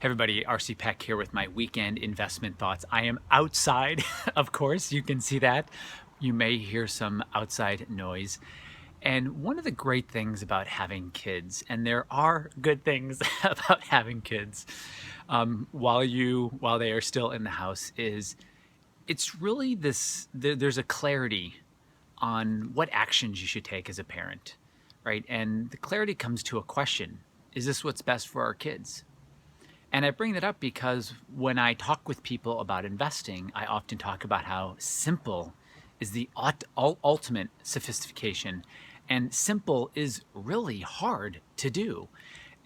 Hey everybody, RC Peck here with my weekend investment thoughts. I am outside, of course, you can see that. You may hear some outside noise. And one of the great things about having kids, and there are good things about having kids while they are still in the house, is it's really there's a clarity on what actions you should take as a parent, right? And the clarity comes to a question: is this what's best for our kids? And I bring that up because when I talk with people about investing, I often talk about how simple is the ultimate sophistication. And simple is really hard to do.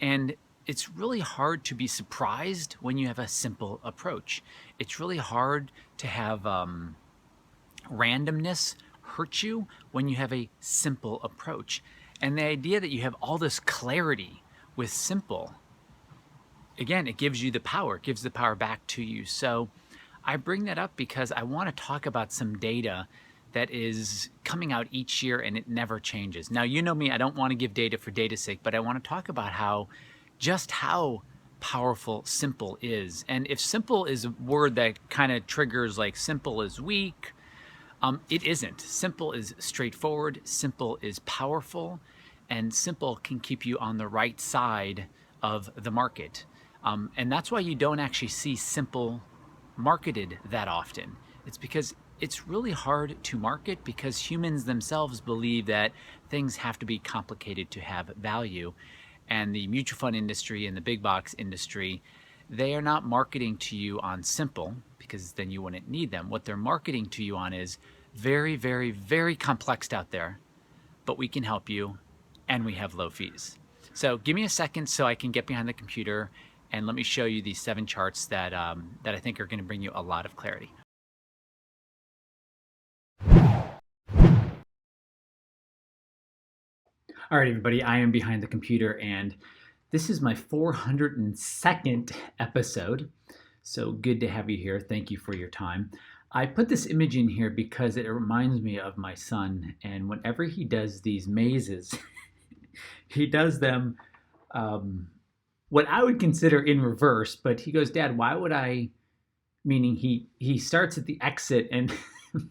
And it's really hard to be surprised when you have a simple approach. It's really hard to have randomness hurt you when you have a simple approach. And the idea that you have all this clarity with simple, again, it gives you the power, it gives the power back to you. So I bring that up because I want to talk about some data that is coming out each year and it never changes. Now, you know me, I don't want to give data for data's sake, but I want to talk about how powerful simple is. And if simple is a word that kind of triggers like simple is weak, it isn't. Simple is straightforward, simple is powerful, and simple can keep you on the right side of the market. And that's why you don't actually see simple marketed that often. It's because it's really hard to market because humans themselves believe that things have to be complicated to have value. And the mutual fund industry and the big box industry, they are not marketing to you on simple because then you wouldn't need them. What they're marketing to you on is very, very, very complex out there, but we can help you and we have low fees. So give me a second so I can get behind the computer and let me show you these 7 charts that I think are going to bring you a lot of clarity. All right, everybody, I am behind the computer and this is my 402nd episode. So good to have you here. Thank you for your time. I put this image in here because it reminds me of my son. And whenever he does these mazes, he does them what I would consider in reverse. But he goes, Dad, why would I? Meaning he starts at the exit and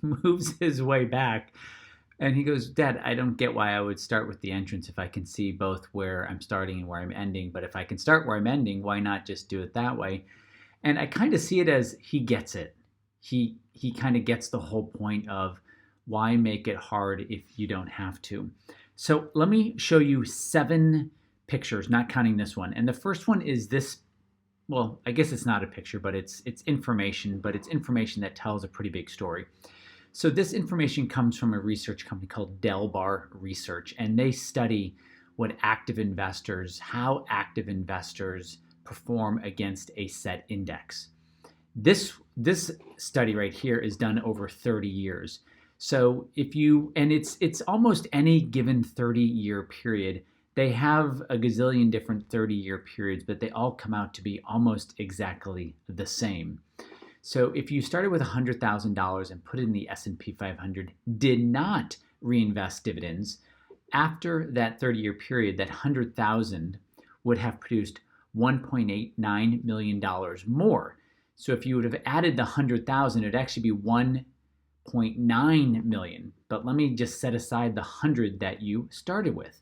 moves his way back. And he goes, Dad, I don't get why I would start with the entrance if I can see both where I'm starting and where I'm ending. But if I can start where I'm ending, why not just do it that way? And I kind of see it as he gets it. He kind of gets the whole point of why make it hard if you don't have to. So let me show you 7 pictures, not counting this one. And the first one is this. Well, I guess it's not a picture, but it's information, but it's information that tells a pretty big story. So this information comes from a research company called Dalbar Research, and they study how active investors perform against a set index. This study right here is done over 30 years. So it's almost any given 30-year period. They have a gazillion different 30-year periods, but they all come out to be almost exactly the same. So if you started with $100,000 and put it in the S&P 500, did not reinvest dividends, after that 30-year period, that 100,000 would have produced $1.89 million more. So if you would have added the 100,000, it would actually be 1.9 million. But let me just set aside the 100 that you started with.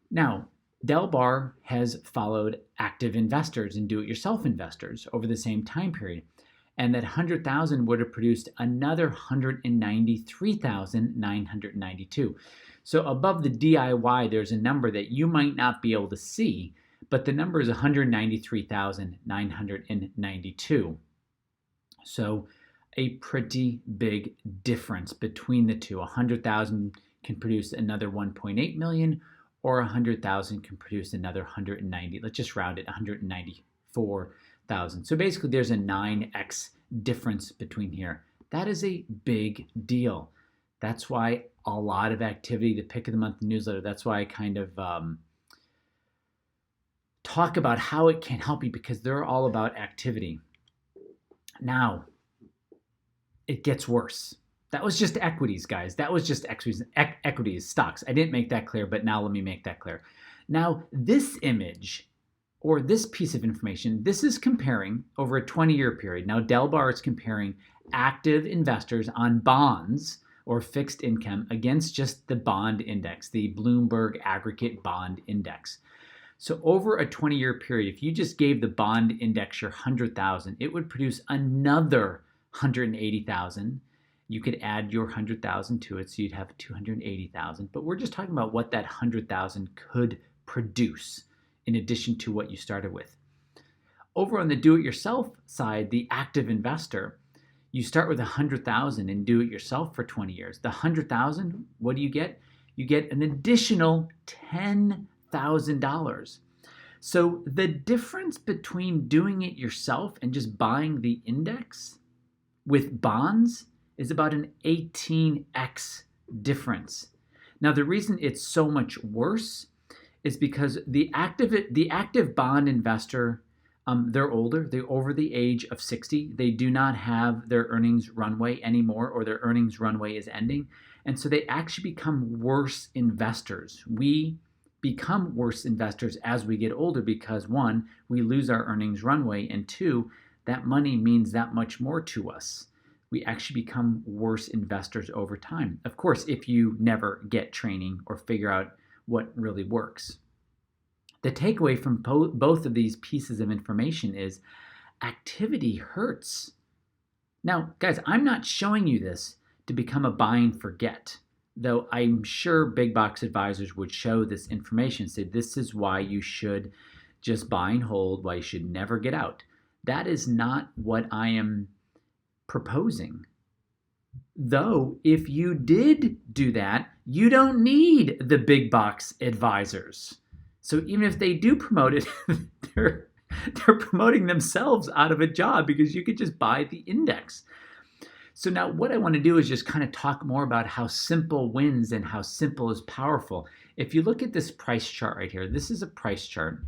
Now, Dalbar has followed active investors and do-it-yourself investors over the same time period. And that 100,000 would have produced another 193,992. So above the DIY, there's a number that you might not be able to see, but the number is 193,992. So a pretty big difference between the two. 100,000 can produce another 1.8 million, or 100,000 can produce another 190. Let's just round it, 194,000. So basically there's a 9x difference between here. That is a big deal. That's why a lot of activity, the pick of the month newsletter, that's why I kind of talk about how it can help you, because they're all about activity. Now, it gets worse. That was just equities, guys. That was just equities, stocks. I didn't make that clear, but now let me make that clear. Now, this image or this piece of information, this is comparing over a 20-year period. Now, Dalbar is comparing active investors on bonds or fixed income against just the bond index, the Bloomberg Aggregate Bond Index. So over a 20-year period, if you just gave the bond index your 100,000, it would produce another 180,000. You could add your 100,000 to it, so you'd have 280,000. But we're just talking about what that 100,000 could produce in addition to what you started with. Over on the do-it-yourself side, the active investor, you start with 100,000 and do it yourself for 20 years. The 100,000, what do you get? You get an additional $10,000. So the difference between doing it yourself and just buying the index with bonds is about an 18x difference. Now, the reason it's so much worse is because the active bond investor, they're older. They're over the age of 60. They do not have their earnings runway anymore, or their earnings runway is ending. And so they actually become worse investors. We become worse investors as we get older because, one, we lose our earnings runway, and two, that money means that much more to us. We actually become worse investors over time. Of course, if you never get training or figure out what really works. The takeaway from both of these pieces of information is activity hurts. Now, guys, I'm not showing you this to become a buy and forget, though I'm sure big box advisors would show this information, say this is why you should just buy and hold, why you should never get out. That is not what I am proposing. Though, if you did do that, you don't need the big box advisors. So even if they do promote it, they're promoting themselves out of a job because you could just buy the index. So now what I want to do is just kind of talk more about how simple wins and how simple is powerful. If you look at this price chart right here, this is a price chart.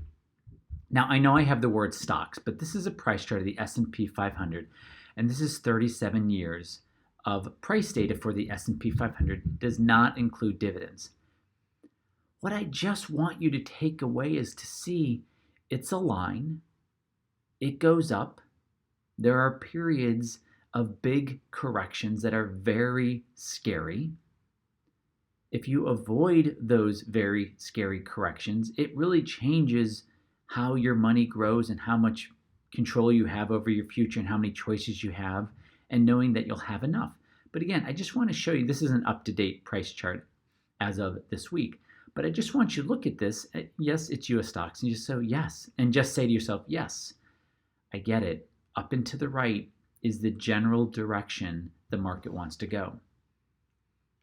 Now I know I have the word stocks, but this is a price chart of the S&P 500, and this is 37 years of price data for the S&P 500. Does not include dividends. What I just want you to take away is to see it's a line. It goes up. There are periods of big corrections that are very scary. If you avoid those very scary corrections, it really changes how your money grows and how much control you have over your future and how many choices you have, and knowing that you'll have enough. But again, I just want to show you, this is an up-to-date price chart as of this week. But I just want you to look at this. Yes, it's US stocks. And just say yes. And just say to yourself, yes, I get it. Up and to the right is the general direction the market wants to go.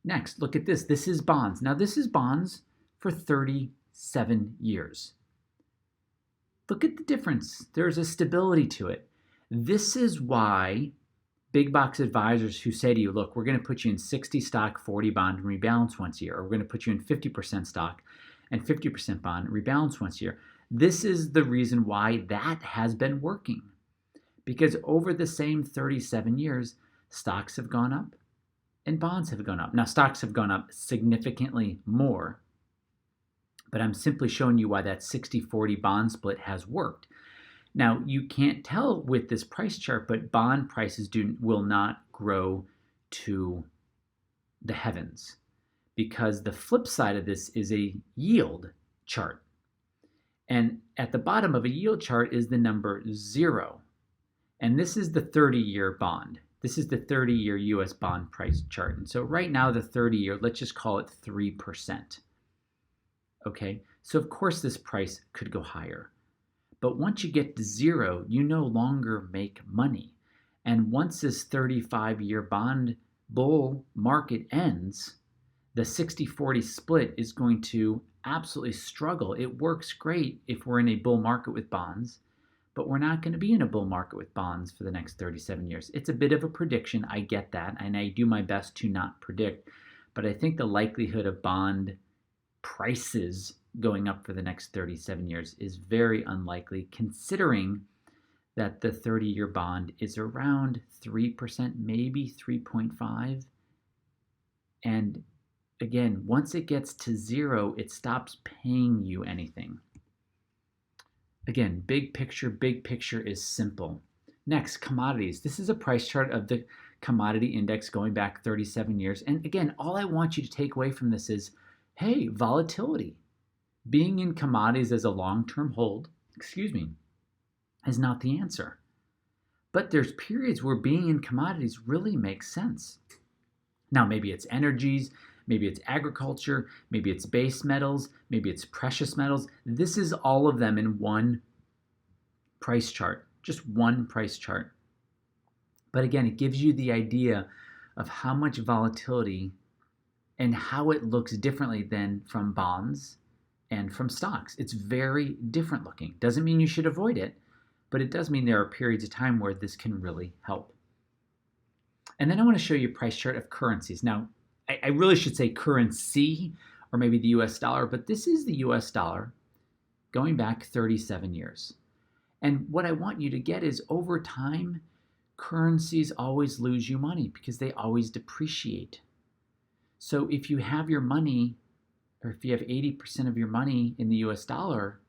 Next, look at this. This is bonds. Now, this is bonds for 37 years. Look at the difference. There's a stability to it. This is why big box advisors who say to you, look, we're going to put you in 60 stock, 40 bond, and rebalance once a year, or we're going to put you in 50% stock and 50% bond, and rebalance once a year. This is the reason why that has been working. Because over the same 37 years, stocks have gone up and bonds have gone up. Now, stocks have gone up significantly more, but I'm simply showing you why that 60-40 bond split has worked. Now, you can't tell with this price chart, but bond prices will not grow to the heavens, because the flip side of this is a yield chart. And at the bottom of a yield chart is the number 0. And this is the 30-year bond. This is the 30-year US bond price chart. And so right now, the 30-year, let's just call it 3%. Okay, so of course this price could go higher. But once you get to 0, you no longer make money. And once this 35-year bond bull market ends, the 60-40 split is going to absolutely struggle. It works great if we're in a bull market with bonds, but we're not going to be in a bull market with bonds for the next 37 years. It's a bit of a prediction. I get that, and I do my best to not predict. But I think the likelihood of bond prices going up for the next 37 years is very unlikely, considering that the 30-year bond is around 3%, maybe 3.5. And again, once it gets to 0, it stops paying you anything. Again, big picture is simple. Next, commodities. This is a price chart of the commodity index going back 37 years. And again, all I want you to take away from this is, hey, volatility. Being in commodities as a long-term hold, is not the answer. But there's periods where being in commodities really makes sense. Now, maybe it's energies, maybe it's agriculture, maybe it's base metals, maybe it's precious metals. This is all of them in one price chart, just one price chart. But again, it gives you the idea of how much volatility and how it looks differently than from bonds and from stocks. It's very different looking. Doesn't mean you should avoid it, but it does mean there are periods of time where this can really help. And then I want to show you a price chart of currencies. Now, I really should say currency, or maybe the US dollar, but this is the US dollar going back 37 years. And what I want you to get is over time, currencies always lose you money because they always depreciate. So if you have your money, or if you have 80% of your money in the US dollar,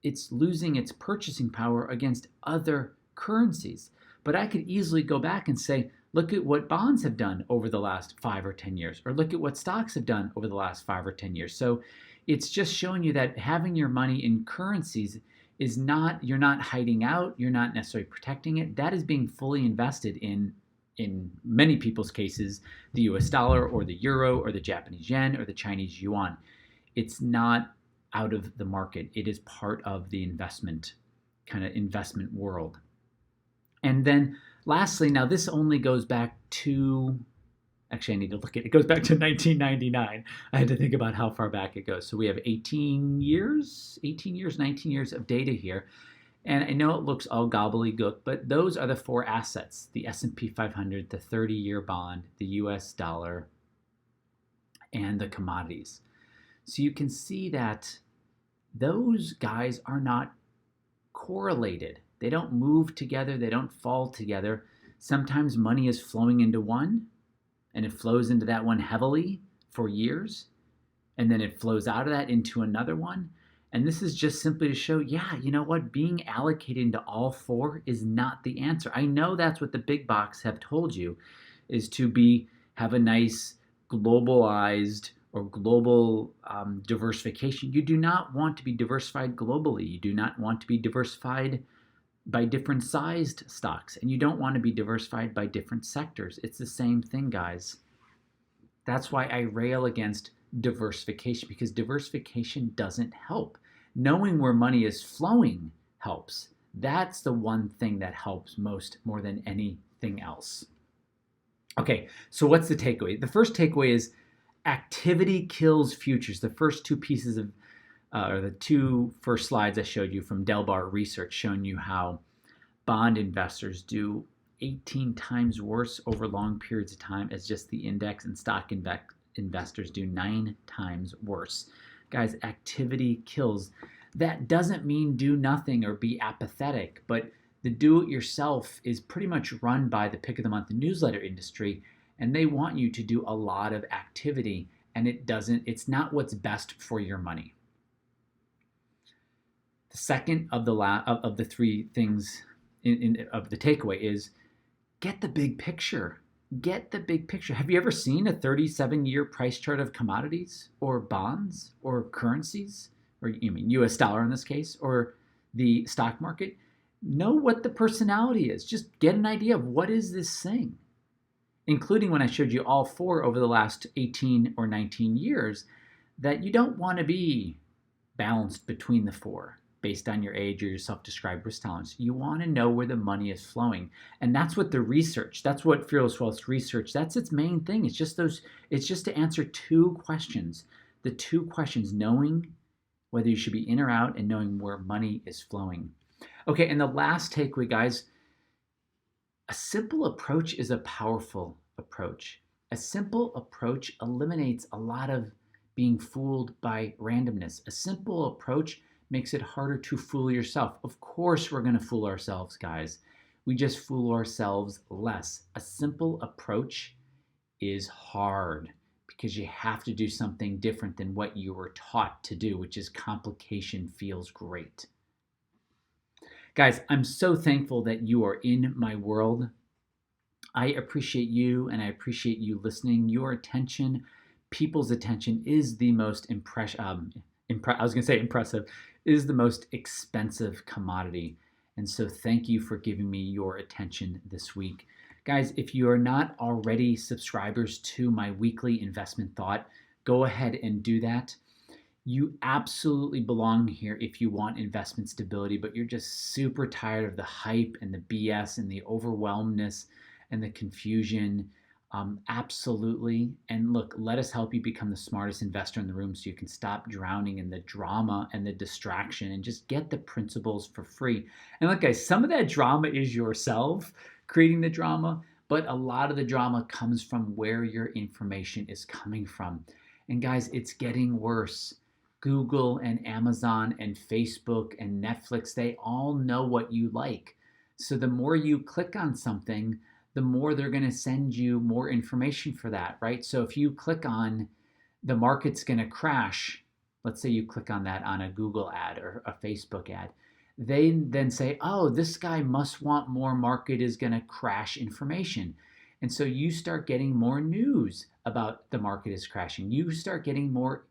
it's losing its purchasing power against other currencies. But I could easily go back and say, look at what bonds have done over the last 5 or 10 years, or look at what stocks have done over the last 5 or 10 years. So it's just showing you that having your money in currencies is not, you're not hiding out, you're not necessarily protecting it. That is being fully invested in many people's cases, the US dollar or the euro or the Japanese yen or the Chinese yuan. It's not out of the market. It is part of the investment world. And then lastly, now this only goes back to, actually I need to look at it. It goes back to 1999. I had to think about how far back it goes. So we have 19 years of data here. And I know it looks all gobbledygook, but those are the 4 assets: the S&P 500, the 30-year bond, the US dollar, and the commodities. So you can see that those guys are not correlated. They don't move together. They don't fall together. Sometimes money is flowing into one, and it flows into that one heavily for years, and then it flows out of that into another one. And this is just simply to show, yeah, you know what? Being allocated into all 4 is not the answer. I know that's what the big box have told you, is to have a nice globalized or global diversification. You do not want to be diversified globally. You do not want to be diversified by different sized stocks, and you don't want to be diversified by different sectors. It's the same thing, guys. That's why I rail against diversification, because diversification doesn't help. Knowing where money is flowing helps. That's the one thing that helps more than anything else. Okay, so what's the takeaway? The first takeaway is activity kills futures. The first 2 pieces of or the 2 first slides I showed you from Dalbar research showing you how bond investors do 18 times worse over long periods of time as just the index, and stock investors do 9 times worse. Guys, activity kills. That doesn't mean do nothing or be apathetic, but the do-it-yourself is pretty much run by the pick of the month newsletter industry, and they want you to do a lot of activity, and it's not what's best for your money. The second of the 3 things of the takeaway is get the big picture. Get the big picture. Have you ever seen a 37-year price chart of commodities or bonds or currencies, or you mean US dollar in this case, or the stock market? Know what the personality is. Just get an idea of what is this thing, including when I showed you all 4 over the last 18 or 19 years, that you don't want to be balanced between the 4 based on your age or your self-described risk tolerance. You want to know where the money is flowing. And that's what the research, that's what Fearless Wealth research, that's its main thing. It's just to answer 2 questions. The 2 questions, knowing whether you should be in or out and knowing where money is flowing. Okay, and the last takeaway, guys, a simple approach is a powerful approach. A simple approach eliminates a lot of being fooled by randomness. A simple approach makes it harder to fool yourself. Of course we're going to fool ourselves, guys. We just fool ourselves less. A simple approach is hard because you have to do something different than what you were taught to do, which is complication feels great. Guys, I'm so thankful that you are in my world. I appreciate you and I appreciate you listening. Your attention, people's attention is the most impressive, is the most expensive commodity. And so thank you for giving me your attention this week. Guys, if you are not already subscribers to my weekly investment thought, go ahead and do that. You absolutely belong here if you want investment stability, but you're just super tired of the hype and the BS and the overwhelmness and the confusion. Absolutely. And look, let us help you become the smartest investor in the room so you can stop drowning in the drama and the distraction and just get the principles for free. And look, guys, some of that drama is yourself creating the drama, but a lot of the drama comes from where your information is coming from. And guys, it's getting worse. Google and Amazon and Facebook and Netflix, they all know what you like. So the more you click on something, the more they're going to send you more information for that, right? So if you click on the market's going to crash, let's say you click on that on a Google ad or a Facebook ad, they then say, oh, this guy must want more market is going to crash information. And so you start getting more news about the market is crashing. You start getting more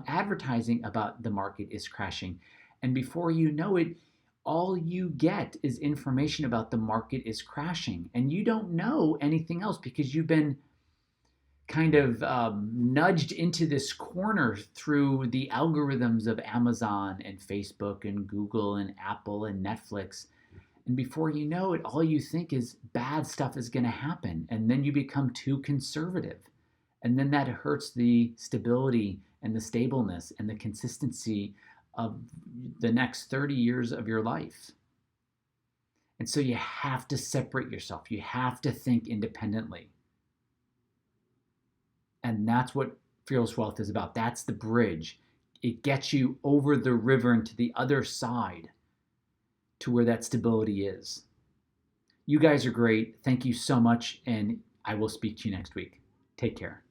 advertising about the market is crashing. And before you know it, all you get is information about the market is crashing. And you don't know anything else because you've been kind of nudged into this corner through the algorithms of Amazon and Facebook and Google and Apple and Netflix. And before you know it, all you think is bad stuff is going to happen. And then you become too conservative. And then that hurts the stability and the stableness and the consistency of the next 30 years of your life. And so you have to separate yourself. You have to think independently. And that's what Fearless Wealth is about. That's the bridge. It gets you over the river and to the other side to where that stability is. You guys are great. Thank you so much. And I will speak to you next week. Take care.